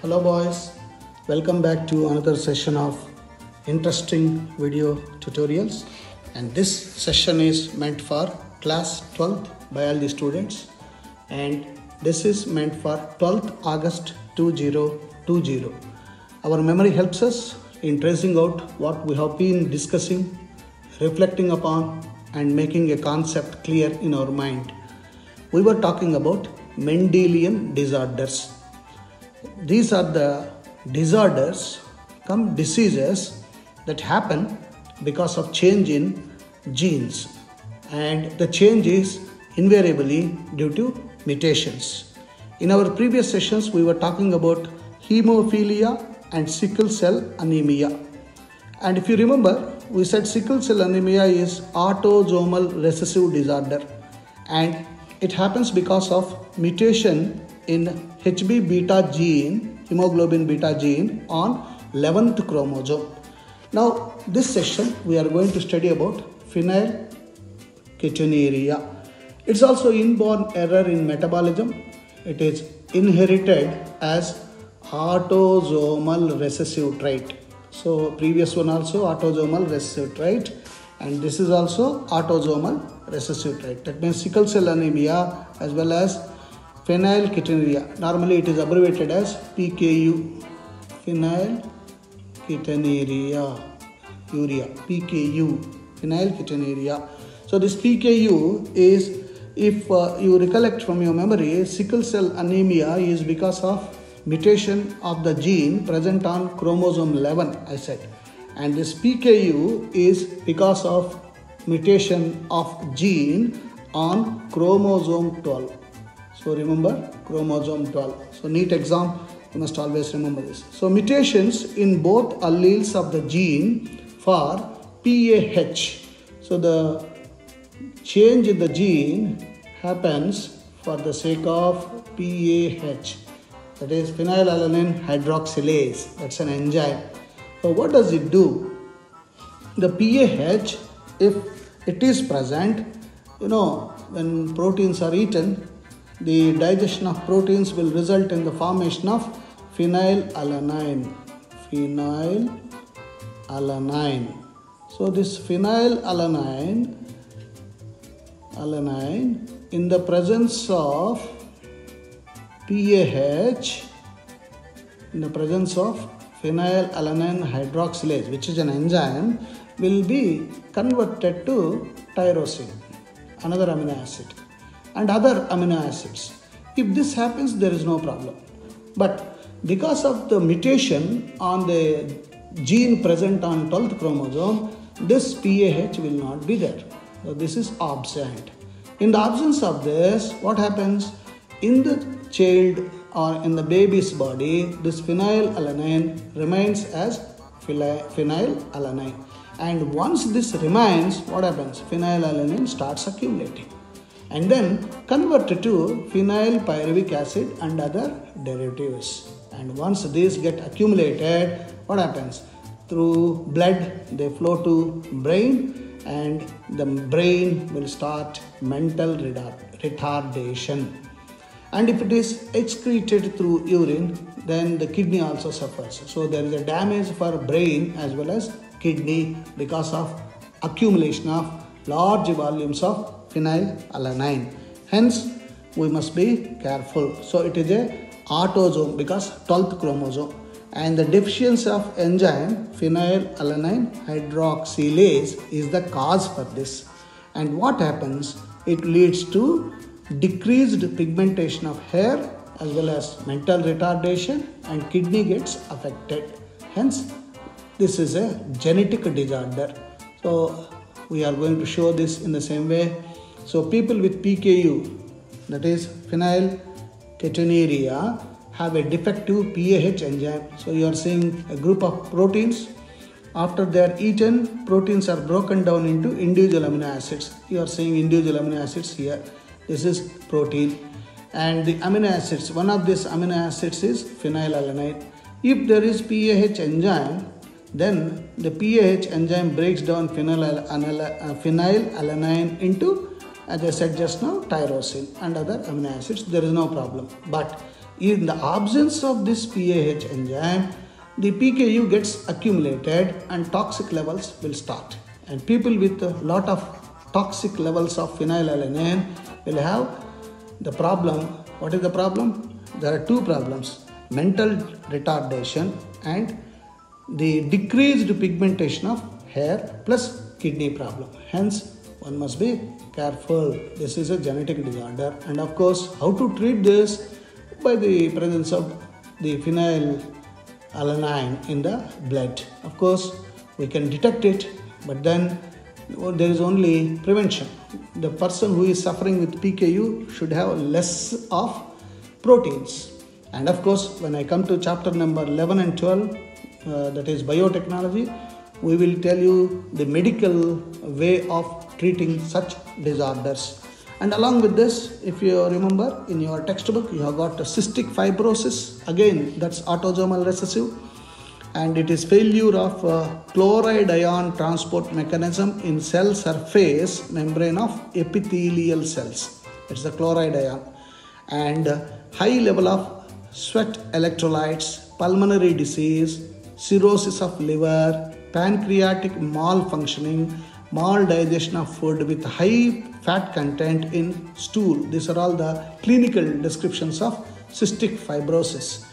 Hello boys, welcome back to another session of interesting video tutorials, and this session is meant for class 12th biology students, and this is meant for 12th August 2020. Our memory helps us in tracing out what we have been discussing, reflecting upon and making a concept clear in our mind. We were talking about Mendelian disorders. These are the disorders come diseases that happen because of change in genes, and the change is invariably due to mutations. In our previous sessions we were talking about hemophilia and sickle cell anemia, and if you remember we said sickle cell anemia is autosomal recessive disorder, and it happens because of mutation in HB beta gene, hemoglobin beta gene on 11th chromosome. Now this session we are going to study about phenylketonuria. It's also inborn error in metabolism. It is inherited as autosomal recessive trait. So previous one also autosomal recessive trait, and this is also autosomal recessive trait. That means sickle cell anemia as well as phenylketonuria. Normally it is abbreviated as PKU. Phenylketonuria. PKU. Phenylketonuria. So this PKU is, if you recollect from your memory, sickle cell anemia is because of mutation of the gene present on chromosome 11, I said. And this PKU is because of mutation of gene on chromosome 12. So remember chromosome 12. So NEET exam, you must always remember this. So mutations in both alleles of the gene for PAH. So the change in the gene happens for the sake of PAH. That is phenylalanine hydroxylase. That's an enzyme. So what does it do? The PAH, if it is present, when proteins are eaten, the digestion of proteins will result in the formation of phenylalanine. So this phenylalanine in the presence of PAH, in the presence of phenylalanine hydroxylase, which is an enzyme, will be converted to tyrosine, another amino acid, and other amino acids. If this happens, there is no problem. But because of the mutation on the gene present on 12th chromosome, this PAH will not be there. So this is absent. In the absence of this, what happens? In the child or in the baby's body, this phenylalanine remains as phenylalanine. And once this remains, what happens? Phenylalanine starts accumulating and then converted to phenylpyruvic acid and other derivatives. And once these get accumulated, what happens? Through blood, they flow to brain, and the brain will start mental retardation. And if it is excreted through urine, then the kidney also suffers. So there is a damage for brain as well as kidney because of accumulation of large volumes of phenylalanine. Hence, we must be careful. So it is a autosome because 12th chromosome, and the deficiency of enzyme phenylalanine hydroxylase is the cause for this. And what happens? It leads to decreased pigmentation of hair as well as mental retardation, and kidney gets affected. Hence, this is a genetic disorder. So we are going to show this in the same way. So people with PKU, that is phenylketonuria, have a defective PAH enzyme. So you are seeing a group of proteins. After they are eaten, proteins are broken down into individual amino acids. You are seeing individual amino acids here. This is protein, and the amino acids, one of these amino acids is phenylalanine. If there is PAH enzyme, then the PAH enzyme breaks down phenylalanine into, as I said just now, tyrosine and other amino acids. There is no problem. But In the absence of this PAH enzyme, the PKU gets accumulated and toxic levels will start. And people with a lot of toxic levels of phenylalanine will have the problem. What is the problem? There are two problems: mental retardation and the decreased pigmentation of hair plus kidney problem. Hence, one must be careful. This is a genetic disorder, and of course, how to treat this? By the presence of the phenylalanine in the blood. Of course, we can detect it, but then there is only prevention. The person who is suffering with PKU should have less of proteins. And of course, when I come to chapter number 11 and 12, that is biotechnology, we will tell you the medical way of treating such disorders. And along with this, if you remember in your textbook, you have got cystic fibrosis. Again, that's autosomal recessive, and it is failure of chloride ion transport mechanism in cell surface membrane of epithelial cells. It's the chloride ion. And high level of sweat electrolytes, pulmonary disease, cirrhosis of liver, pancreatic malfunctioning, maldigestion of food with high fat content in stool. These are all the clinical descriptions of cystic fibrosis.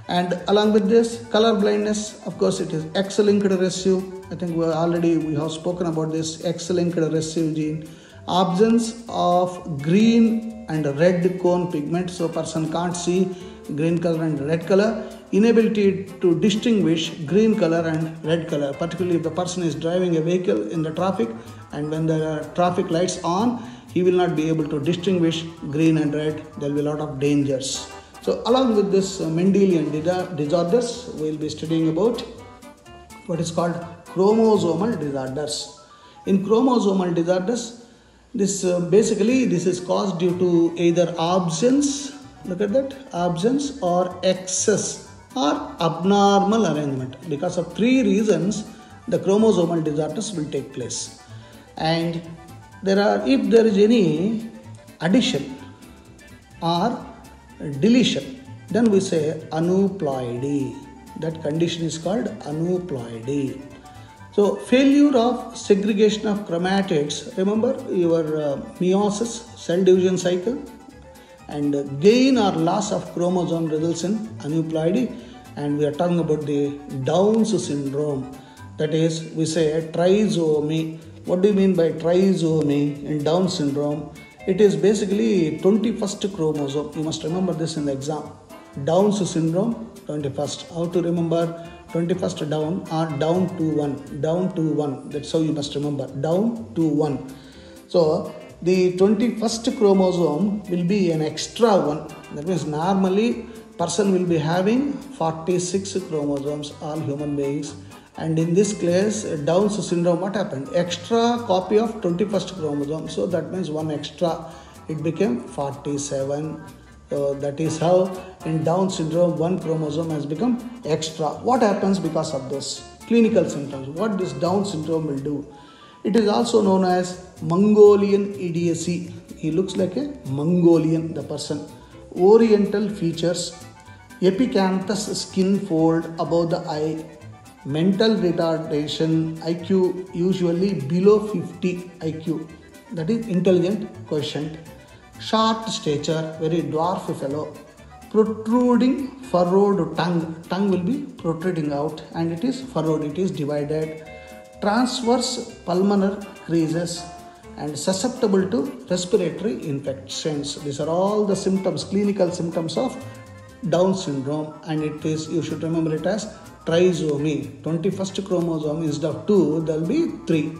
And along with this, color blindness, of course, it is X-linked recessive. I think we have spoken about this X-linked recessive gene. Absence of green and red cone pigment, so person can't see green color and red color. Inability to distinguish green color and red color, particularly if the person is driving a vehicle in the traffic, and when the traffic lights on, he will not be able to distinguish green and red. There will be a lot of dangers. So along with this Mendelian disorders, we will be studying about what is called chromosomal disorders. In chromosomal disorders, this is caused due to either absence, look at that, absence or excess or abnormal arrangement. Because of three reasons, the chromosomal disorders will take place. And if there is any addition or deletion, then we say aneuploidy. That condition is called aneuploidy. So failure of segregation of chromatids, remember your meiosis, cell division cycle, and gain or loss of chromosome results in aneuploidy. And we are talking about the Down's syndrome. That is, we say trisomy. What do you mean by trisomy in Down syndrome? It is basically 21st chromosome. You must remember this in the exam. Down's syndrome, 21st. How to remember 21st down or down to 1? Down to 1. That's how you must remember. Down to 1. So the 21st chromosome will be an extra one. That means normally person will be having 46 chromosomes, all human beings. And in this case, Down's syndrome, what happened? Extra copy of 21st chromosome. So that means one extra. It became 47. So that is how in Down syndrome, one chromosome has become extra. What happens because of this? Clinical symptoms. What this Down syndrome will do? It is also known as Mongolian idiocy. He looks like a Mongolian, the person. Oriental features, epicanthus skin fold above the eye, mental retardation, IQ usually below 50 IQ, that is intelligent quotient, short stature, very dwarf fellow, protruding furrowed tongue will be protruding out and it is furrowed, it is divided, transverse pulmonary creases, and susceptible to respiratory infections. These are all the symptoms, clinical symptoms of Down syndrome, and it is, you should remember it as trisomy. 21st chromosome instead of 2, there will be 3.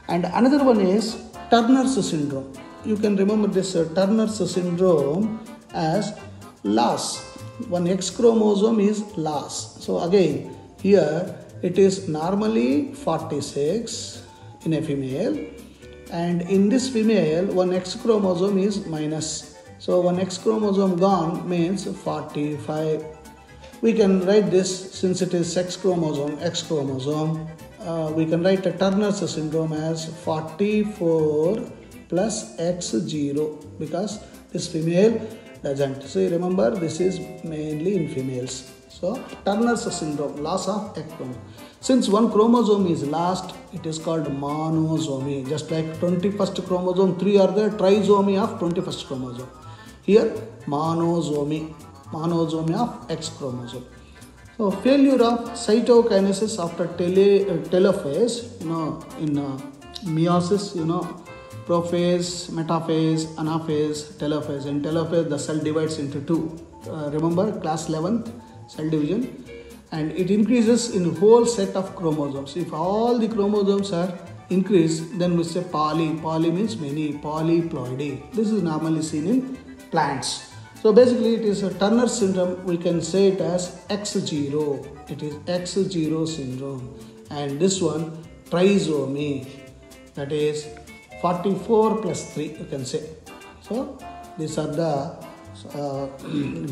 And another one is Turner's syndrome. You can remember this Turner's syndrome as loss. One X chromosome is loss. So again, here it is normally 46 in a female, and in this female, one X chromosome is minus. So one X chromosome gone means 45. We can write this, since it is X chromosome, we can write a Turner's syndrome as 44 plus X0, because this female doesn't. See, remember, this is mainly in females. So, Turner's syndrome, loss of X chromosome. Since one chromosome is lost, it is called monosomy. Just like 21st chromosome, 3 are there, trisomy of 21st chromosome. Here, monosomy of X chromosome. So, failure of cytokinesis after telophase, in meiosis, prophase, metaphase, anaphase, telophase. In telophase, the cell divides into two. Remember, class 11th, cell division. And it increases in whole set of chromosomes. If all the chromosomes are increased, then we say poly. Poly means many, polyploidy. This is normally seen in plants. So basically it is a Turner syndrome. We can say it as X0. It is X0 syndrome. And this one, trisomy. That is 44 plus 3, you can say. So these are the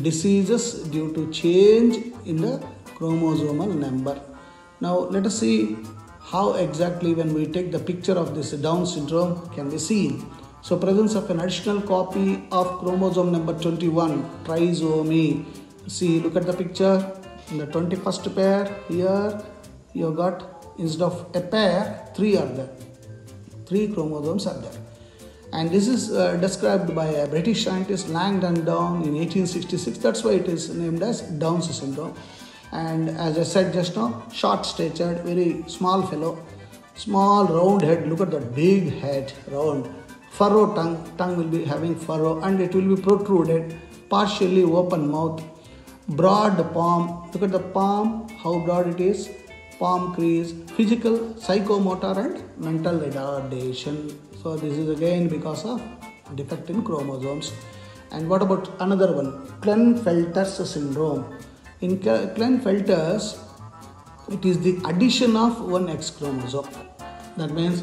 diseases due to change in the chromosomal number. Now let us see how exactly when we take the picture of this Down syndrome can be seen. So presence of an additional copy of chromosome number 21, trisomy. See, look at the picture. In the 21st pair, here you got, instead of a pair, 3 are there. 3 chromosomes are there. And this is described by a British scientist Langdon Down in 1866. That's why it is named as Down's syndrome. And as I said just now, short-statured, very small fellow, small round head. Look at the big head, round. Furrow tongue will be having furrow, and it will be protruded, partially open mouth, broad palm. Look at the palm, how broad it is. Palm crease, physical, psychomotor and mental retardation. So this is again because of defect in chromosomes. And what about another one? Klinefelter's syndrome. In Klinefelter's, it is the addition of one X chromosome. That means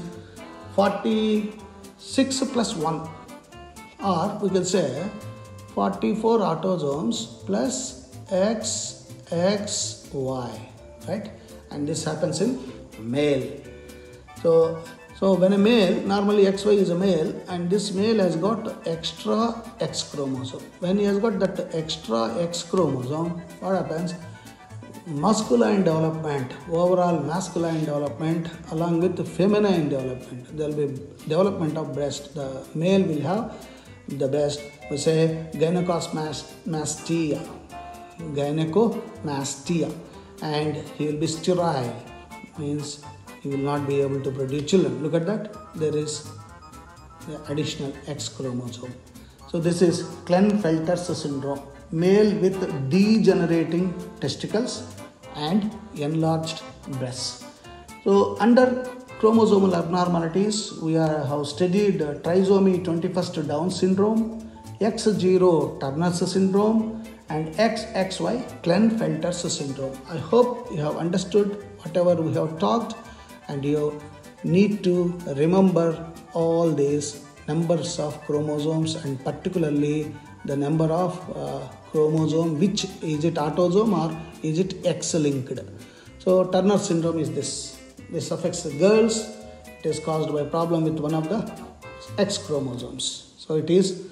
46 plus 1, or we can say 44 autosomes plus XXY, right? And this happens in male. So when a male, normally XY is a male, and this male has got extra X chromosome. When he has got that extra X chromosome, what happens? Masculine development, overall masculine development along with feminine development. There will be development of breast. The male will have the breast. We say gynecomastia, and he will be sterile, means he will not be able to produce children. Look at that. There is the additional X chromosome. So this is Klinefelter's syndrome. Male with degenerating testicles and enlarged breasts. So under chromosomal abnormalities, we have studied trisomy 21st Down syndrome, X0 Turner's syndrome, and XXY Klinefelter's syndrome. I hope you have understood whatever we have talked, and you need to remember all these numbers of chromosomes, and particularly the number of chromosome, which is it autosome or is it X-linked. So Turner syndrome is this. This affects the girls. It is caused by a problem with one of the X chromosomes. So it is